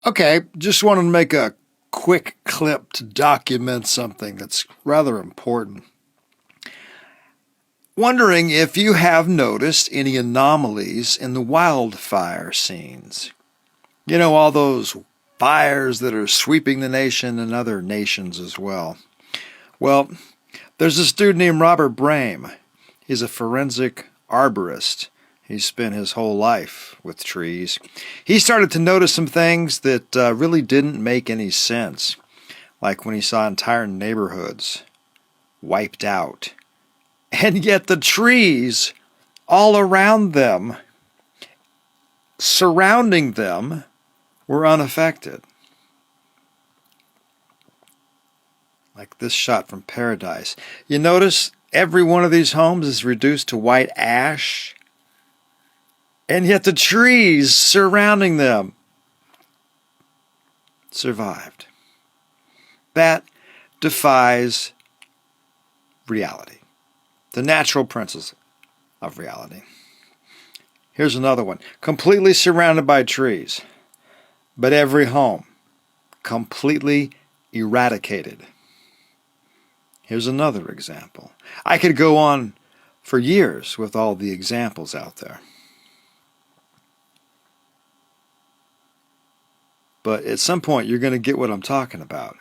Okay, just wanted to make a quick clip to document something that's rather important. Wondering if you have noticed any anomalies in the wildfire scenes. You know, all those fires that are sweeping the nation and other nations as well. Well, there's this dude named Robert Brame. He's a forensic arborist. He's spent his whole life with trees. He started to notice some things that really didn't make any sense, like when he saw entire neighborhoods wiped out. And yet the trees all around them, surrounding them, were unaffected. Like this shot from Paradise. You notice every one of these homes is reduced to white ash, and yet the trees surrounding them survived. That defies reality, the natural principles of reality. Here's another one. Completely surrounded by trees, but every home completely eradicated. Here's another example. I could go on for years with all the examples out there. But at some point, you're going to get what I'm talking about.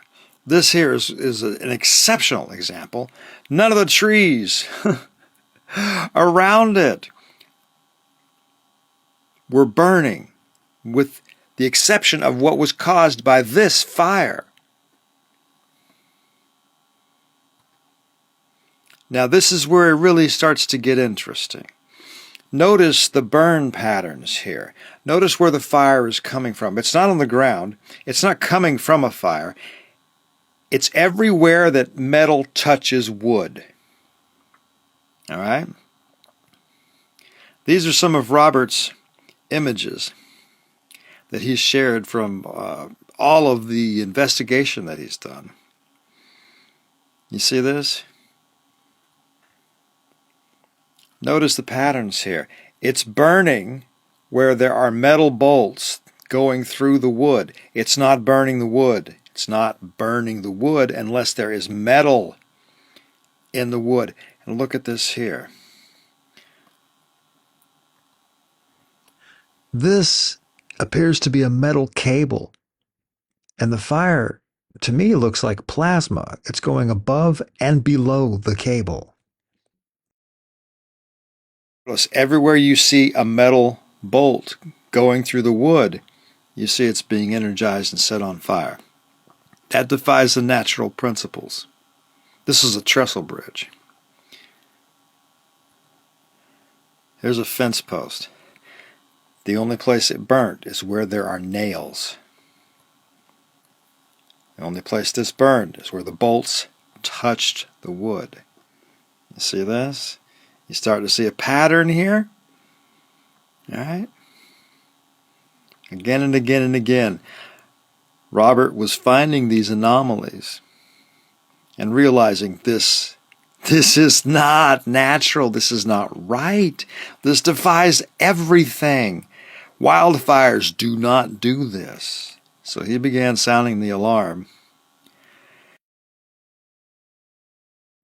This here is an exceptional example. None of the trees around it were burning, with the exception of what was caused by this fire. Now, this is where it really starts to get interesting. Notice the burn patterns here. Notice where the fire is coming from. It's not on the ground. It's not coming from a fire. It's everywhere that metal touches wood. All right? These are some of Robert's images that he's shared from all of the investigation that he's done. You see this? Notice the patterns here. It's burning where there are metal bolts going through the wood. It's not burning the wood. It's not burning the wood unless there is metal in the wood. And look at this here. This appears to be a metal cable. And the fire, to me, looks like plasma. It's going above and below the cable. Everywhere you see a metal bolt going through the wood, you see it's being energized and set on fire. That defies the natural principles. This is a trestle bridge. Here's a fence post. The only place it burnt is where there are nails. The only place this burned is where the bolts touched the wood. You see this? You start to see a pattern here. All right? Again and again and again, Robert was finding these anomalies and realizing this is not natural. This is not right. This defies everything. Wildfires do not do this. So he began sounding the alarm.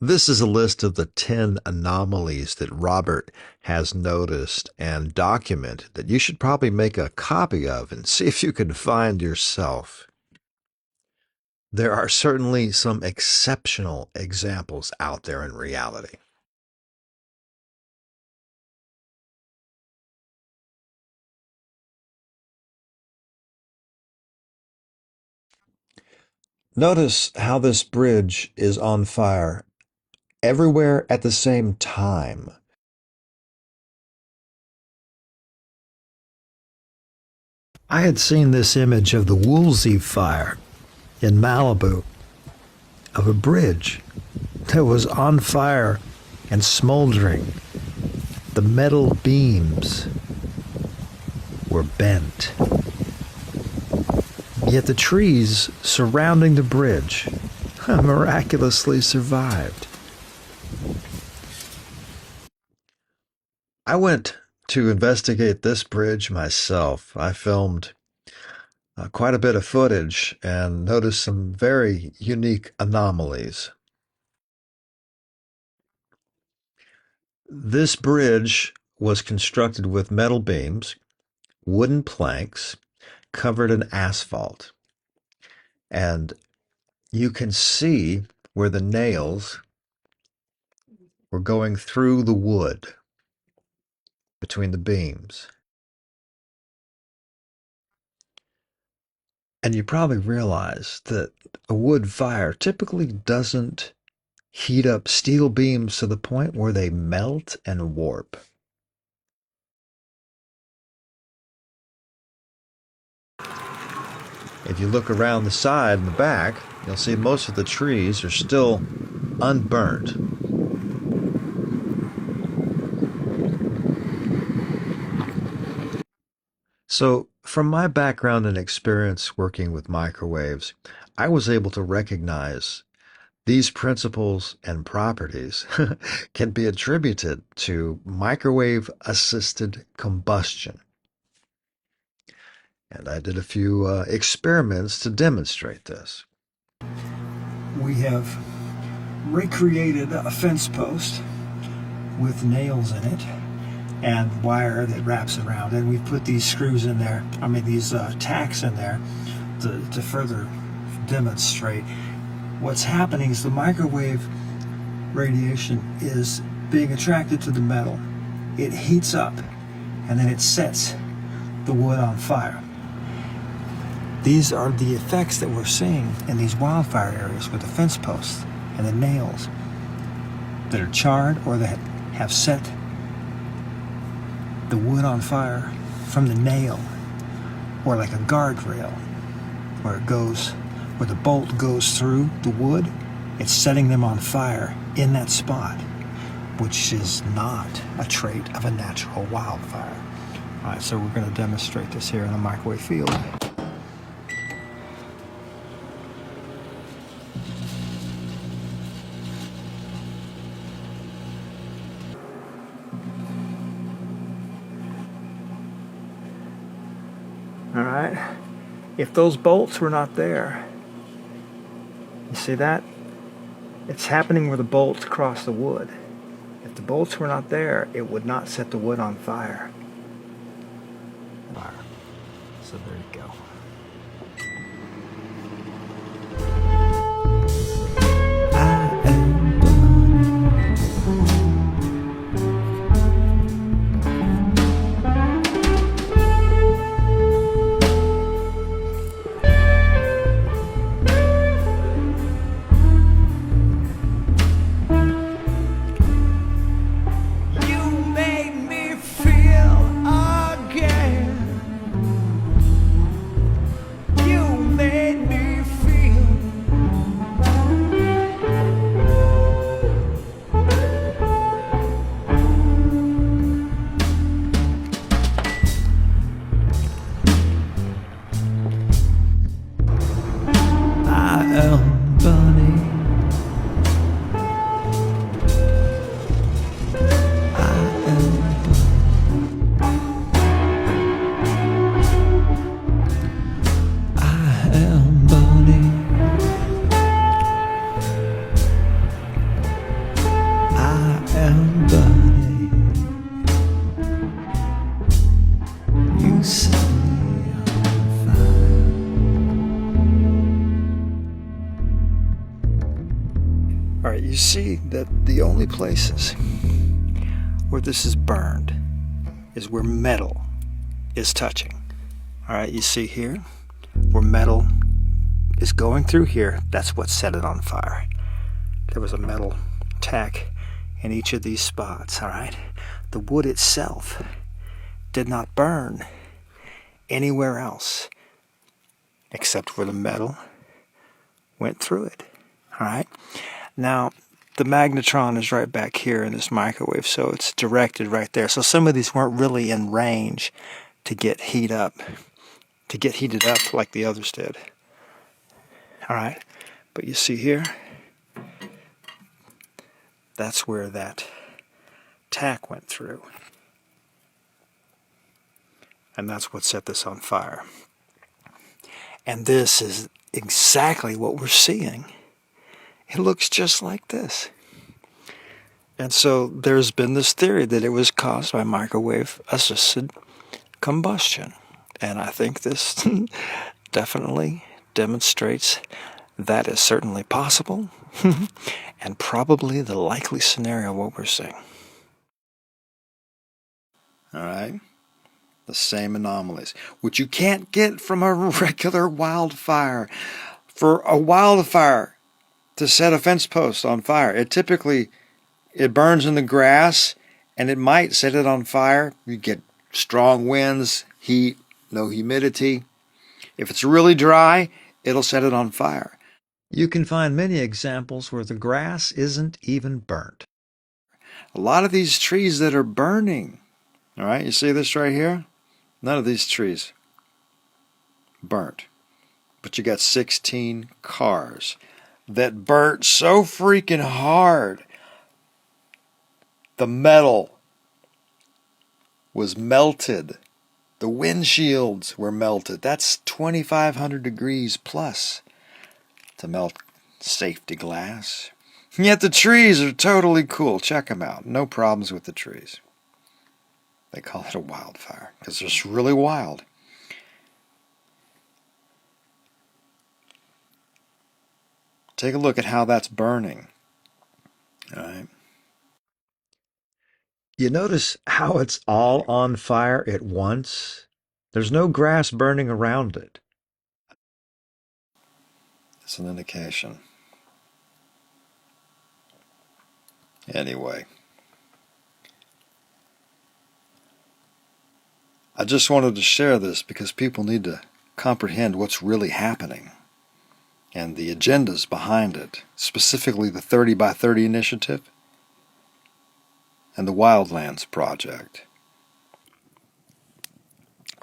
This is a list of the 10 anomalies that Robert has noticed and documented that you should probably make a copy of and see if you can find yourself. There are certainly some exceptional examples out there in reality. Notice how this bridge is on fire everywhere at the same time. I had seen this image of the Woolsey fire in Malibu, of a bridge that was on fire and smoldering. The metal beams were bent. Yet the trees surrounding the bridge miraculously survived. I went to investigate this bridge myself. I filmed quite a bit of footage and noticed some very unique anomalies. This bridge was constructed with metal beams, wooden planks, covered in asphalt. And you can see where the nails were going through the wood between the beams. And you probably realize that a wood fire typically doesn't heat up steel beams to the point where they melt and warp. If you look around the side and the back, you'll see most of the trees are still unburnt. So, from my background and experience working with microwaves, I was able to recognize these principles and properties can be attributed to microwave assisted combustion. And I did a few experiments to demonstrate this. We have recreated a fence post with nails in it and wire that wraps around it. And we put these screws in there, these tacks in there to further demonstrate what's happening is the microwave radiation is being attracted to the metal. It heats up and then it sets the wood on fire. These are the effects that we're seeing in these wildfire areas with the fence posts and the nails that are charred or that have set the wood on fire from the nail, or like a guardrail where the bolt goes through the wood. It's setting them on fire in that spot, which is not a trait of a natural wildfire. All right, so we're going to demonstrate this here in the microwave field. All right, if those bolts were not there, you see that? It's happening where the bolts cross the wood. If the bolts were not there, it would not set the wood on fire. So there you go. All right, you see that the only places where this is burned is where metal is touching. All right, you see here where metal is going through here, that's what set it on fire. There was a metal tack in each of these spots, all right? The wood itself did not burn anywhere else except where the metal went through it, all right? Now, the magnetron is right back here in this microwave, so it's directed right there. So some of these weren't really in range to get heated up like the others did. All right, but you see here, that's where that tack went through. And that's what set this on fire. And this is exactly what we're seeing. It looks just like this. And so there's been this theory that it was caused by microwave-assisted combustion. And I think this definitely demonstrates that is certainly possible and probably the likely scenario of what we're seeing. All right. The same anomalies, which you can't get from a regular wildfire. For a wildfire to set a fence post on fire, it burns in the grass, and it might set it on fire. You get strong winds, heat, no humidity. If it's really dry, it'll set it on fire. You can find many examples where the grass isn't even burnt. A lot of these trees that are burning, all right, you see this right here? None of these trees burnt. But you got 16 cars that burnt so freaking hard. The metal was melted. The windshields were melted. That's 2,500 degrees plus to melt safety glass. And yet the trees are totally cool. Check them out. No problems with the trees. They call it a wildfire because they're just really wild. Take a look at how that's burning. All right. You notice how it's all on fire at once? There's no grass burning around it. It's an indication. Anyway. I just wanted to share this because people need to comprehend what's really happening and the agendas behind it, specifically the 30 by 30 initiative and the Wildlands Project.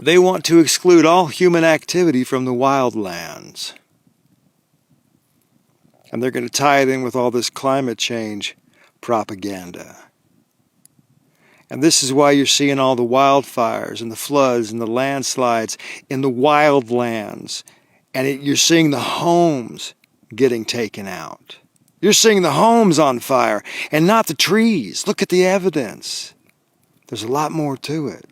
They want to exclude all human activity from the wildlands. And they're going to tie it in with all this climate change propaganda. And this is why you're seeing all the wildfires and the floods and the landslides in the wildlands. And you're seeing the homes getting taken out. You're seeing the homes on fire and not the trees. Look at the evidence. There's a lot more to it.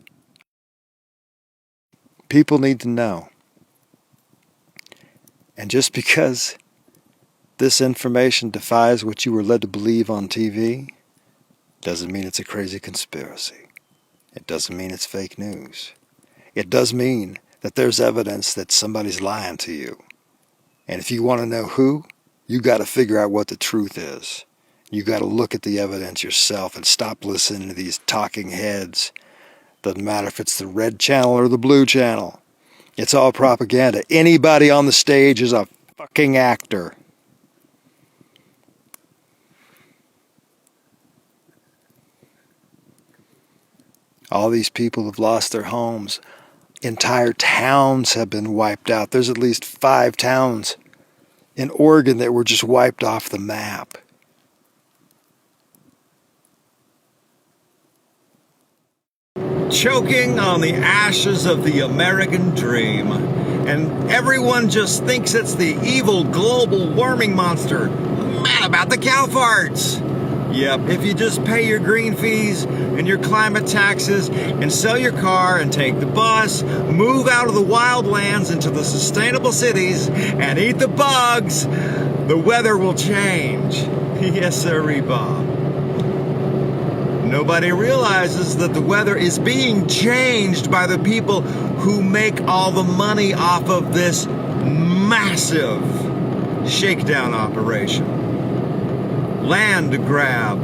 People need to know. And just because this information defies what you were led to believe on TV, doesn't mean it's a crazy conspiracy. It doesn't mean it's fake news. It does mean that there's evidence that somebody's lying to you. And if you want to know who, you got to figure out what the truth is. You got to look at the evidence yourself and stop listening to these talking heads. Doesn't matter if it's the red channel or the blue channel. It's all propaganda. Anybody on the stage is a fucking actor. All these people have lost their homes. Entire towns have been wiped out. There's at least 5 towns in Oregon that were just wiped off the map. Choking on the ashes of the American dream. And everyone just thinks it's the evil global warming monster. Mad about the cow farts. Yep, if you just pay your green fees and your climate taxes and sell your car and take the bus, move out of the wildlands into the sustainable cities and eat the bugs, the weather will change. Yes, sirree, Bob. Nobody realizes that the weather is being changed by the people who make all the money off of this massive shakedown operation. Land grab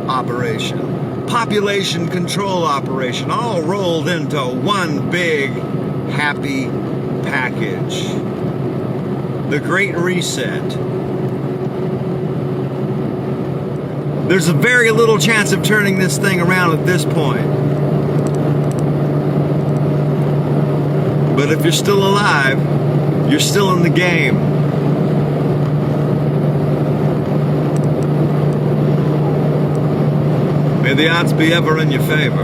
operation, population control operation, all rolled into one big happy package. The Great Reset. There's a very little chance of turning this thing around at this point. But if you're still alive, you're still in the game. May the odds be ever in your favor.